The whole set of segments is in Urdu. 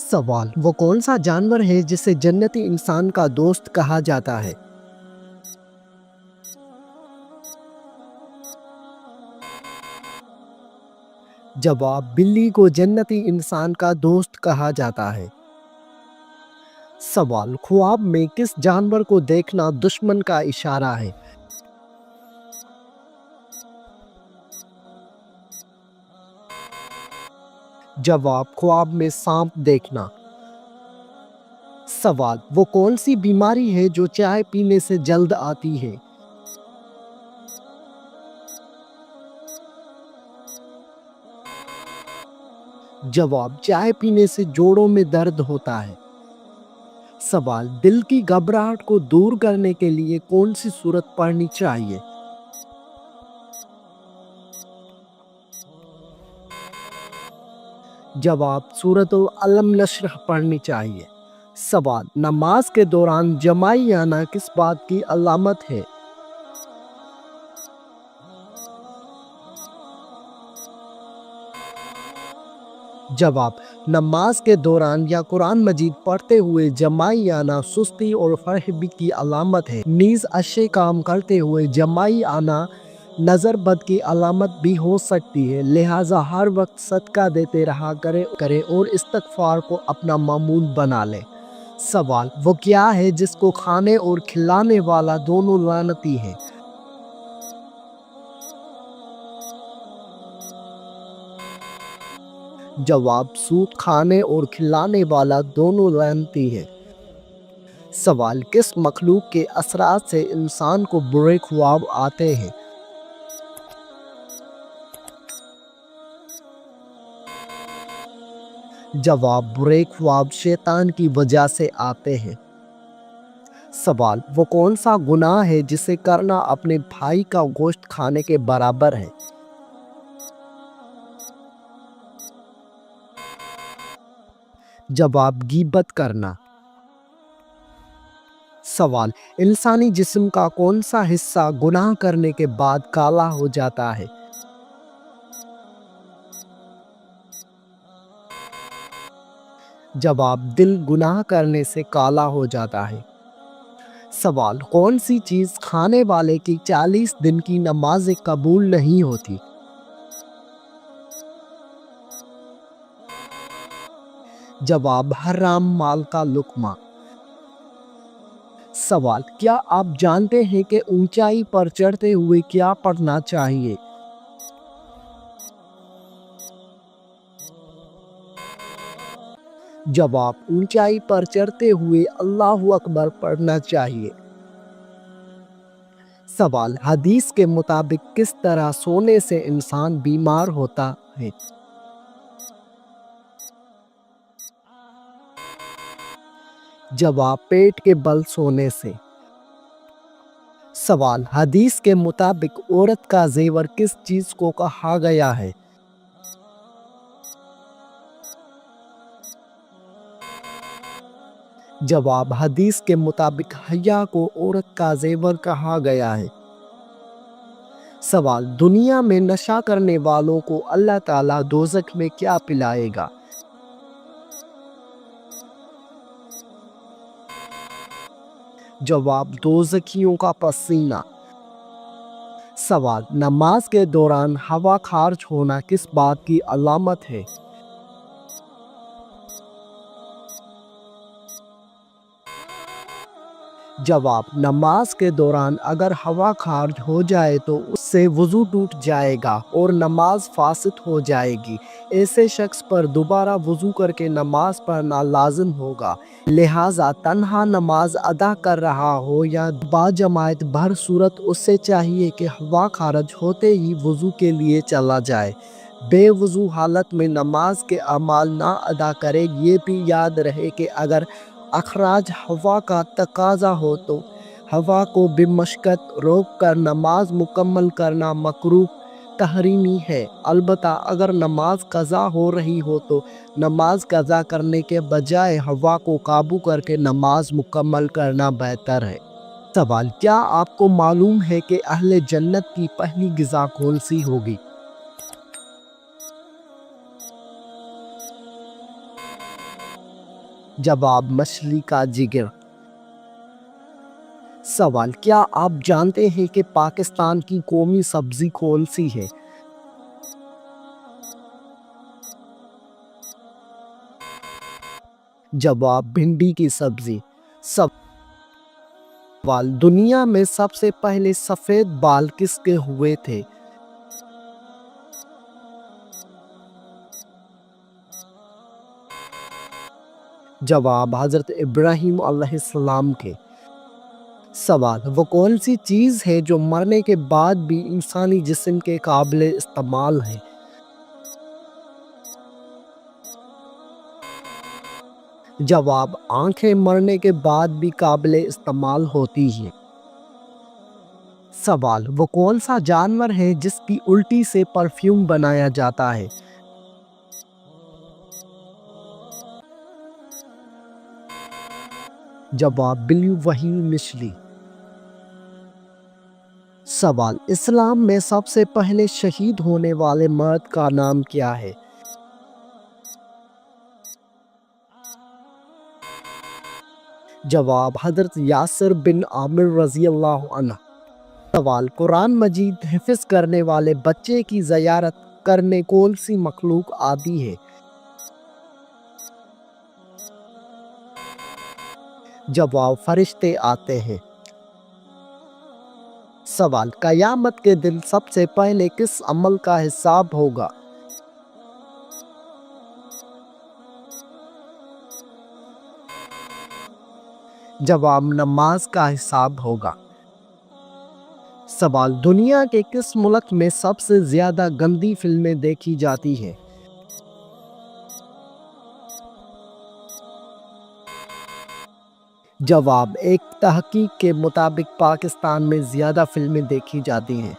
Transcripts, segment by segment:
سوال: وہ کون سا جانور ہے جسے جنتی انسان کا دوست کہا جاتا ہے؟ جواب: بلی کو جنتی انسان کا دوست کہا جاتا ہے۔ سوال: خواب میں کس جانور کو دیکھنا دشمن کا اشارہ ہے؟ جواب: خواب میں سانپ دیکھنا۔ سوال: وہ کون سی بیماری ہے جو چائے پینے سے جلد آتی ہے؟ جواب: چائے پینے سے جوڑوں میں درد ہوتا ہے۔ سوال: دل کی گھبراہٹ کو دور کرنے کے لیے کون سی سورت پڑھنی چاہیے؟ جواب: سورۃ الم نشرح پڑھنی چاہیے۔ سوال: نماز کے دوران جمائی آنا کس بات کی علامت ہے؟ جواب: نماز کے دوران یا قرآن مجید پڑھتے ہوئے جمائی آنا سستی اور فرحبی کی علامت ہے، نیز اچھے کام کرتے ہوئے جمائی آنا نظر بد کی علامت بھی ہو سکتی ہے، لہٰذا ہر وقت صدقہ دیتے رہا کرے اور استغفار کو اپنا معمول بنا لے۔ سوال: وہ کیا ہے جس کو کھانے اور کھلانے والا دونوں لعنتی ہیں؟ جواب: سود کھانے اور کھلانے والا دونوں لعنتی ہے۔ سوال: کس مخلوق کے اثرات سے انسان کو برے خواب آتے ہیں؟ جواب: برے خواب شیطان کی وجہ سے آتے ہیں۔ سوال: وہ کون سا گناہ ہے جسے کرنا اپنے بھائی کا گوشت کھانے کے برابر ہے؟ جواب: غیبت کرنا۔ سوال: انسانی جسم کا کون سا حصہ گناہ کرنے کے بعد کالا ہو جاتا ہے؟ جواب: دل گناہ کرنے سے کالا ہو جاتا ہے۔ سوال: کون سی چیز کھانے والے کی 40 دن کی نمازیں قبول نہیں ہوتی؟ جواب: حرام مال کا لقمہ۔ سوال: کیا آپ جانتے ہیں کہ اونچائی پر چڑھتے ہوئے کیا پڑھنا چاہیے؟ جواب: اونچائی پر چڑھتے ہوئے اللہ اکبر پڑھنا چاہیے۔ سوال: حدیث کے مطابق کس طرح سونے سے انسان بیمار ہوتا ہے؟ جواب: پیٹ کے بل سونے سے۔ سوال: حدیث کے مطابق عورت کا زیور کس چیز کو کہا گیا ہے؟ جواب: حدیث کے مطابق حیا کو عورت کا زیور کہا گیا ہے۔ سوال: دنیا میں نشہ کرنے والوں کو اللہ تعالیٰ دوزخ میں کیا پلائے گا؟ جواب: دوزخیوں کا پسینہ۔ سوال: نماز کے دوران ہوا خارج ہونا کس بات کی علامت ہے؟ جواب: نماز کے دوران اگر ہوا خارج ہو جائے تو اس سے وضو ٹوٹ جائے گا اور نماز فاسد ہو جائے گی، ایسے شخص پر دوبارہ وضو کر کے نماز پڑھنا لازم ہوگا، لہٰذا تنہا نماز ادا کر رہا ہو یا باجماعت بہر صورت اسے چاہیے کہ ہوا خارج ہوتے ہی وضو کے لیے چلا جائے، بے وضو حالت میں نماز کے اعمال نہ ادا کرے۔ یہ بھی یاد رہے کہ اگر اخراج ہوا کا تقاضا ہو تو ہوا کو بمشقت روک کر نماز مکمل کرنا مکروہ تحریمی ہے، البتہ اگر نماز قضا ہو رہی ہو تو نماز قضا کرنے کے بجائے ہوا کو قابو کر کے نماز مکمل کرنا بہتر ہے۔ سوال: کیا آپ کو معلوم ہے کہ اہل جنت کی پہلی غذا کون سی ہوگی؟ جواب مچھلی کا جگر۔ سوال، کیا آپ جانتے ہیں کہ پاکستان کی قومی سبزی کون سی ہے؟ جواب بھنڈی کی سبزی۔ سوال، دنیا میں سب سے پہلے سفید بال کس کے ہوئے تھے؟ جواب حضرت ابراہیم علیہ السلام کے۔ سوال، وہ کون سی چیز ہے جو مرنے کے بعد بھی انسانی جسم کے قابل استعمال ہے؟ جواب، آنکھیں مرنے کے بعد بھی قابل استعمال ہوتی ہیں۔ سوال، وہ کون سا جانور ہے جس کی الٹی سے پرفیوم بنایا جاتا ہے؟ جواب، بلیو وہیل مچھلی۔ سوال، اسلام میں سب سے پہلے شہید ہونے والے مرد کا نام کیا ہے؟ جواب، حضرت یاسر بن عامر رضی اللہ عنہ۔ سوال، قرآن مجید حفظ کرنے والے بچے کی زیارت کرنے کون سی مخلوق آتی ہے؟ جواب، فرشتے آتے ہیں۔ سوال، قیامت کے دن سب سے پہلے کس عمل کا حساب ہوگا؟ جواب، نماز کا حساب ہوگا۔ سوال، دنیا کے کس ملک میں سب سے زیادہ گندی فلمیں دیکھی جاتی ہیں؟ جواب، ایک تحقیق کے مطابق پاکستان میں زیادہ فلمیں دیکھی جاتی ہیں۔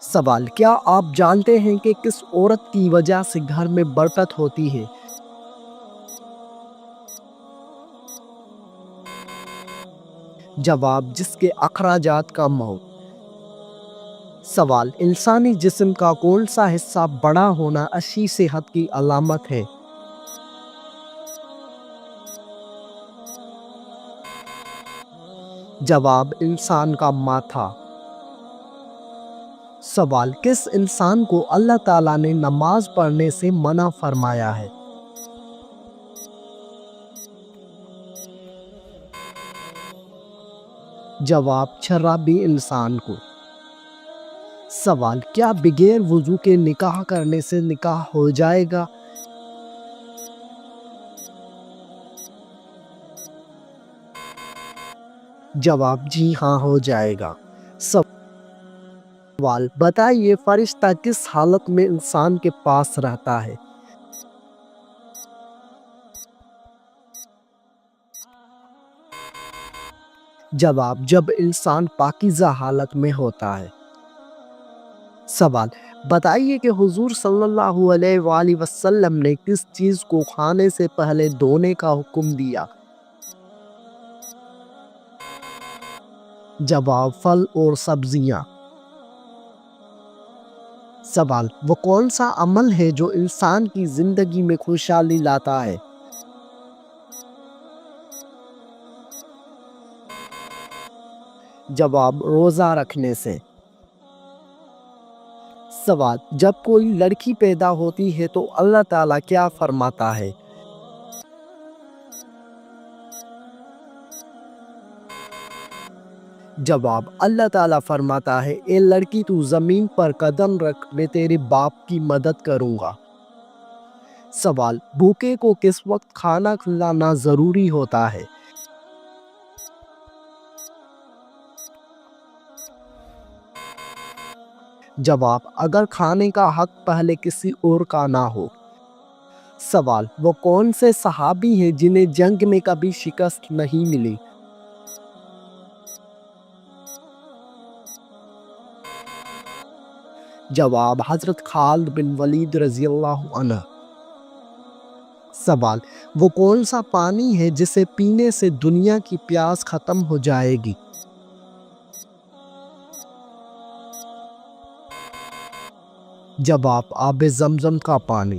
سوال، کیا آپ جانتے ہیں کہ کس عورت کی وجہ سے گھر میں برکت ہوتی ہے؟ جواب، جس کے اخراجات کم ہوں۔ سوال، انسانی جسم کا کون سا حصہ بڑا ہونا اچھی صحت کی علامت ہے؟ جواب، انسان کا ماتھا۔ سوال، کس انسان کو اللہ تعالیٰ نے نماز پڑھنے سے منع فرمایا ہے؟ جواب، شرابی انسان کو۔ سوال، کیا بغیر وضو کے نکاح کرنے سے نکاح ہو جائے گا؟ جواب، جی ہاں، ہو جائے گا۔ سوال، بتائیے فرشتہ کس حالت میں انسان کے پاس رہتا ہے؟ جواب، جب انسان پاکیزہ حالت میں ہوتا ہے۔ سوال، بتائیے کہ حضور صلی اللہ علیہ وآلہ وسلم نے کس چیز کو کھانے سے پہلے دھونے کا حکم دیا؟ جواب، پھل اور سبزیاں۔ سوال، وہ کون سا عمل ہے جو انسان کی زندگی میں خوشحالی لاتا ہے؟ جواب، روزہ رکھنے سے۔ سوال، جب کوئی لڑکی پیدا ہوتی ہے تو اللہ تعالیٰ کیا فرماتا ہے؟ جواب، اللہ تعالیٰ فرماتا ہے، اے لڑکی تو زمین پر قدم رکھ، میں تیرے باپ کی مدد کروں گا۔ سوال، بھوکے کو کس وقت کھانا کھلانا ضروری ہوتا ہے؟ جواب، اگر کھانے کا حق پہلے کسی اور کا نہ ہو۔ سوال، وہ کون سے صحابی ہیں جنہیں جنگ میں کبھی شکست نہیں ملی؟ جواب، حضرت خالد بن ولید رضی اللہ عنہ۔ سوال، وہ کون سا پانی ہے جسے پینے سے دنیا کی پیاس ختم ہو جائے گی؟ جواب، آب زمزم کا پانی۔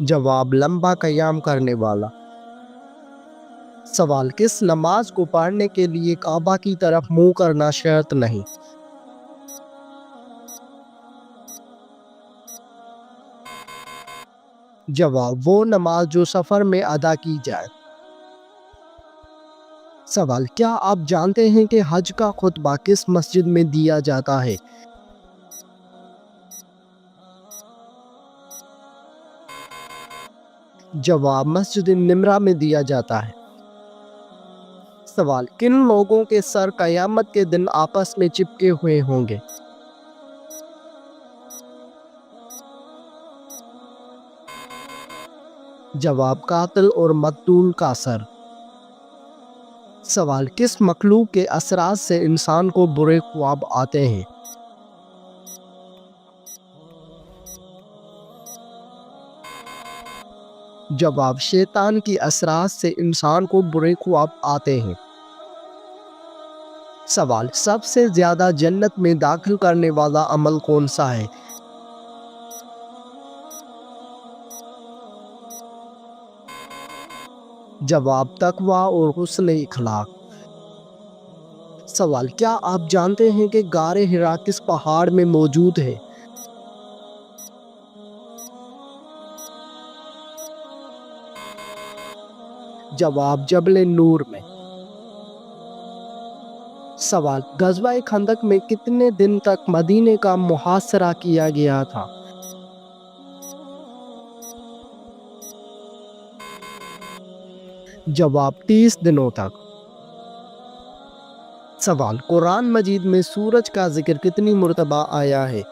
جواب لمبا قیام کرنے والا۔ سوال کس نماز کو پڑھنے کے لیے کعبہ کی طرف منہ کرنا شرط نہیں؟ جواب وہ نماز جو سفر میں ادا کی جائے۔ سوال کیا آپ جانتے ہیں کہ حج کا خطبہ کس مسجد میں دیا جاتا ہے؟ جواب مسجد نمرہ میں دیا جاتا ہے۔ سوال کن لوگوں کے سر قیامت کے دن آپس میں چپکے ہوئے ہوں گے؟ جواب قاتل اور مقتول کا سر۔ سوال کس مخلوق کے اثرات سے انسان کو برے خواب آتے ہیں؟ جواب شیطان کی اثرات سے انسان کو برے خواب آتے ہیں۔ سوال سب سے زیادہ جنت میں داخل کرنے والا عمل کون سا ہے؟ جواب تقوی اور حسن اخلاق۔ سوال کیا آپ جانتے ہیں کہ غار حرا کس پہاڑ میں موجود ہے؟ جواب جبل نور میں۔ سوال غزوہ خندق میں کتنے دن تک مدینے کا محاصرہ کیا گیا تھا؟ جواب 30 دنوں تک۔ سوال قرآن مجید میں سورج کا ذکر کتنی مرتبہ آیا ہے؟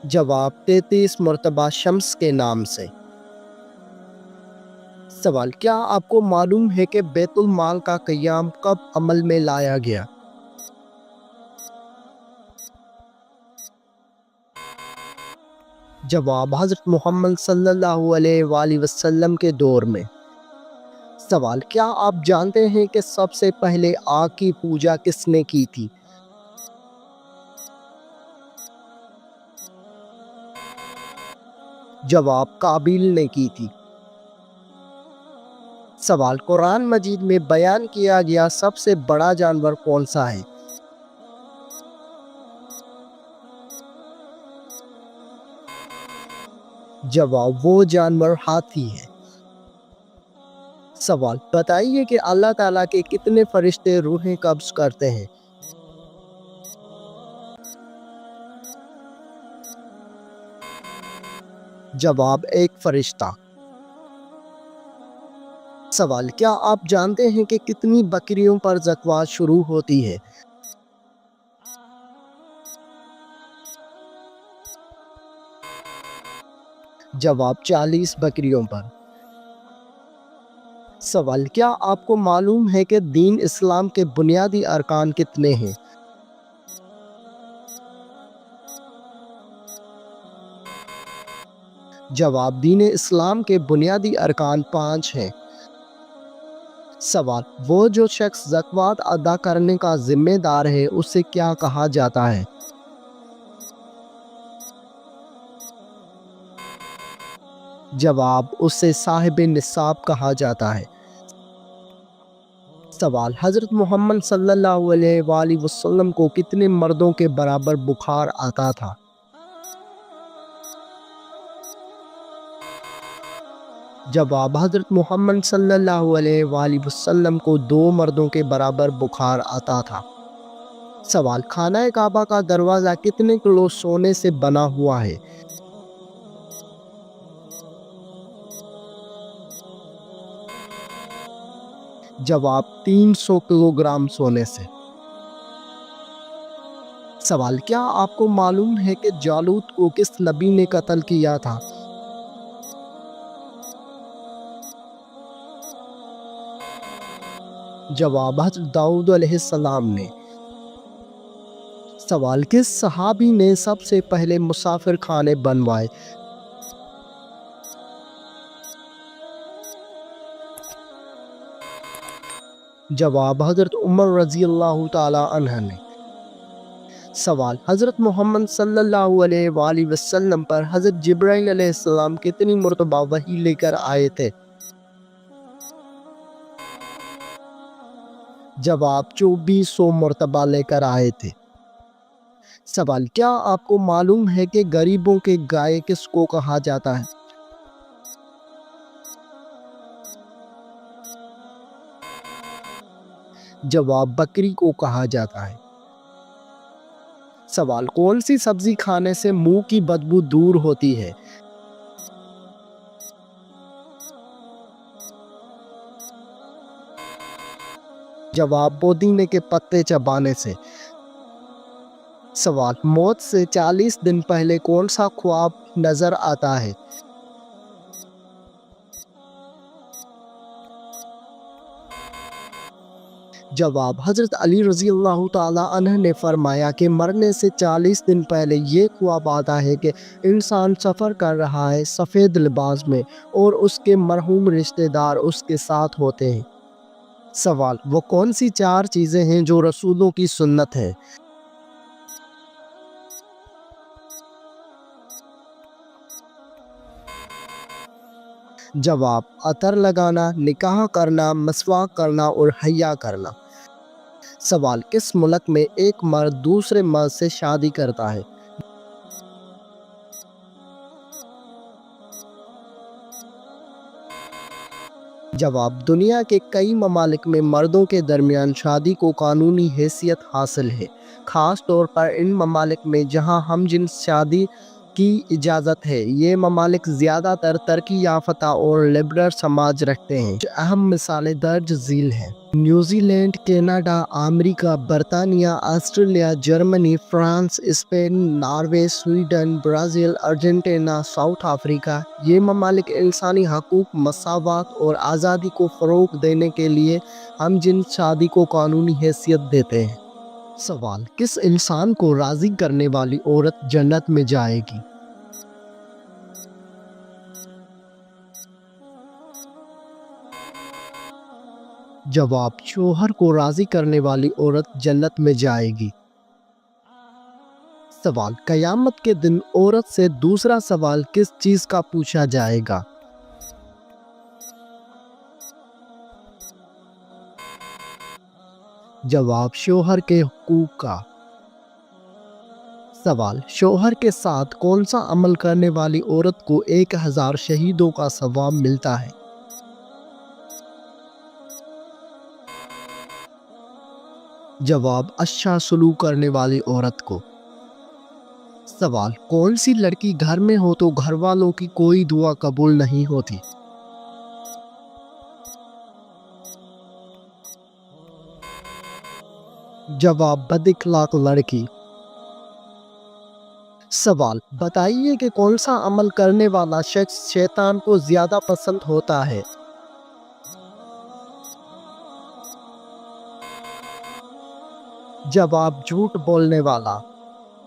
جواب 33 مرتبہ شمس کے نام سے۔ سوال کیا آپ کو معلوم ہے کہ بیت المال کا قیام کب عمل میں لایا گیا؟ جواب حضرت محمد صلی اللہ علیہ وآلہ وسلم کے دور میں۔ سوال کیا آپ جانتے ہیں کہ سب سے پہلے آگ کی پوجا کس نے کی تھی؟ جواب قابیل نے کی تھی۔ سوال قرآن مجید میں بیان کیا گیا سب سے بڑا جانور کون سا ہے؟ جواب وہ جانور ہاتھی ہے۔ سوال بتائیے کہ اللہ تعالیٰ کے کتنے فرشتے روحیں قبض کرتے ہیں؟ جواب ایک فرشتہ۔ سوال کیا آپ جانتے ہیں کہ کتنی بکریوں پر زکوٰۃ شروع ہوتی ہے؟ جواب 40 بکریوں پر۔ سوال کیا آپ کو معلوم ہے کہ دین اسلام کے بنیادی ارکان کتنے ہیں؟ جواب دین اسلام کے بنیادی ارکان 5 ہیں۔ سوال وہ جو شخص زکوٰۃ ادا کرنے کا ذمہ دار ہے اسے کیا کہا جاتا ہے؟ جواب اسے صاحب نصاب کہا جاتا ہے۔ سوال حضرت محمد صلی اللہ علیہ وآلہ وسلم کو کتنے مردوں کے برابر بخار آتا تھا؟ جواب حضرت محمد صلی اللہ علیہ وآلہ وسلم کو 2 مردوں کے برابر بخار آتا تھا۔ سوال خانہ کعبہ کا دروازہ کتنے کلو سونے سے بنا ہوا ہے؟ جواب 300 کلو گرام سونے سے۔ سوال کیا آپ کو معلوم ہے کہ جالوت کو کس نبی نے قتل کیا تھا؟ جواب حضرت داؤد علیہ السلام نے۔ سوال کس صحابی نے سب سے پہلے مسافر خانے بنوائے؟ جواب حضرت عمر رضی اللہ تعالی عنہ نے۔ سوال: حضرت محمد صلی اللہ علیہ وآلہ وسلم پر حضرت جبرائیل علیہ السلام کتنی مرتبہ وحی لے کر آئے تھے؟ جواب: 2400 مرتبہ لے کر آئے تھے۔ سوال: کیا آپ کو معلوم ہے کہ غریبوں کے گائے کس کو کہا جاتا ہے؟ جواب: بکری کو کہا جاتا ہے۔ سوال: کون سی سبزی کھانے سے منہ کی بدبو دور ہوتی ہے؟ جواب: پودینے کے پتے چبانے سے۔ سوال: موت سے 40 دن پہلے کون سا خواب نظر آتا ہے؟ جواب: حضرت علی رضی اللہ تعالیٰ عنہ نے فرمایا کہ مرنے سے 40 دن پہلے یہ خواب آتا ہے کہ انسان سفر کر رہا ہے سفید لباس میں اور اس کے مرحوم رشتہ دار اس کے ساتھ ہوتے ہیں۔ سوال: وہ کون سی 4 چیزیں ہیں جو رسولوں کی سنت ہے؟ جواب: عطر لگانا، نکاح کرنا، مسواک کرنا اور حیا کرنا۔ سوال: کس ملک میں ایک مرد دوسرے مرد سے شادی کرتا ہے؟ جواب: دنیا کے کئی ممالک میں مردوں کے درمیان شادی کو قانونی حیثیت حاصل ہے، خاص طور پر ان ممالک میں جہاں ہم جنس شادی کی اجازت ہے۔ یہ ممالک زیادہ تر ترقی یافتہ اور لبرل سماج رکھتے ہیں۔ کچھ اہم مثالیں درج ذیل ہیں: نیوزی لینڈ، کینیڈا، امریکہ، برطانیہ، Australia, Germany, France, Spain, Norway, Sweden, Brazil, Argentina, South Africa. یہ ممالک انسانی حقوق، مساوات اور آزادی کو فروغ دینے کے لیے ہم جنس شادی کو قانونی حیثیت دیتے ہیں۔ سوال: کس انسان کو راضی کرنے والی عورت جنت میں جائے گی؟ جواب: شوہر کو راضی کرنے والی عورت جنت میں جائے گی۔ سوال: قیامت کے دن عورت سے دوسرا سوال کس چیز کا پوچھا جائے گا؟ جواب: شوہر کے حقوق کا۔ سوال: شوہر کے ساتھ کون سا عمل کرنے والی عورت کو 1000 شہیدوں کا ثواب ملتا ہے؟ جواب: اچھا سلوک کرنے والی عورت کو۔ سوال: کون سی لڑکی گھر میں ہو تو گھر والوں کی کوئی دعا قبول نہیں ہوتی؟ جواب: بد اخلاق لڑکی۔ سوال: بتائیے کہ کون سا عمل کرنے والا شخص شیطان کو زیادہ پسند ہوتا ہے؟ جواب: جھوٹ بولنے والا۔